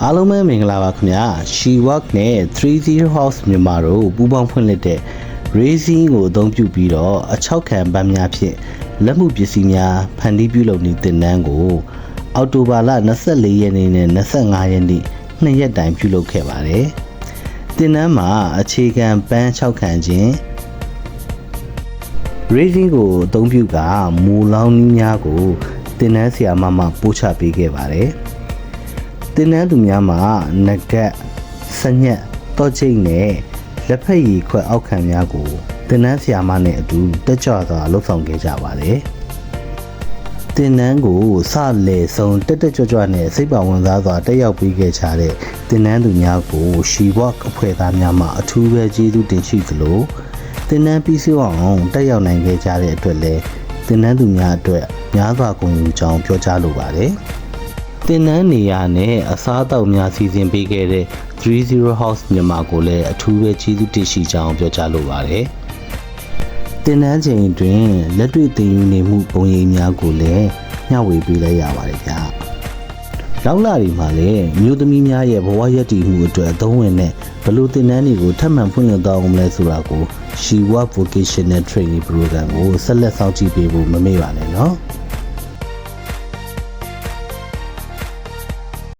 အားလုံးပဲမင်္ဂလာပါခင်ဗျာ She Work နဲ့ 30 House မြန်မာတို့ပူးပေါင်းဖွင့်လှစ်တဲ့ Racing ကိုအသုံးပြုပြီးတော့အချောက်ခံပန်းများဖြင့်လက်မှုပစ္စည်းများဖန်တီးပြုလုပ်နေတင်နန်းကိုအောက်တိုဘာလ24ရက်နေ့နဲ့25ရက်နေ့2ရက်တိုင်ပြုလုပ်ခဲ့ပါတယ်တင်နန်းမှာအခြေခံပန်းချောက်ခံခြင်း Racing ကိုအသုံးပြုကမူလောင်းနည်းများကိုတင်နန်းဆရာမပို့ချပေးခဲ့ပါတယ်တင်နန်းသူများမှာနဂတ်စညက်တော့ချိတ်နဲ့လက်ဖက်ရည်ခွက်အောက်ခံများကိုတင်နန်းဆရာမနဲ့အတူတက်ကြွစွာလှုပ်ဆောင်ခဲ့ကြပါတယ်တင်နန်းကိုစလေဆုံးတက်ကြွနဲ့စိတ်ပါဝင်စားစွာတက်ရောက်ပြီးခဲ့ကြတဲ့တင်နန်းသူများကို She Work အဖွဲ့သားများမှအထူးပဲကျေးဇူးတင်ရှိသလိုတင်နန်းပြီးဆုံးအောင်တက်ရောက်နိုင်ခဲ့ကြတဲ့အတွက်လည်းတင်နန်းသူများအတွက်များစွာဂုဏ်ယူကြောင်းပြောကြားလိုပါတယ်တင်နန်းနေရာနဲ့အစားအသောက်များစီစဉ်ပေးခဲ့တဲ့30 House မြန်မာကိုလည်းအထူးပဲကျေးဇူးတင်ရှိကြောင်းပြောကြားလိုပါတယ်တင်နန်းချိန်အတွင်းလက်တွေ့သင်ယူနေမှုပုံရိပ်များကိုလည်းမျှဝေပေးလိုက်ရပါတယ်ဗျာနောက်လာဒီမှာလည်းမြို့သမီးများရဲ့ဘဝရည်တည်မှုအတွက်အသုံးဝင်တဲ့ဘလို့တင်နန်းတွေကိုထပ်မံဖွင့်လှစ်သွားအောင်လဲဆိုတာကို She Work Vocational Training Program ကိုဆက်လက်စောင့်ကြည့်ပေးဖို့မမေ့ပါနဲ့နော်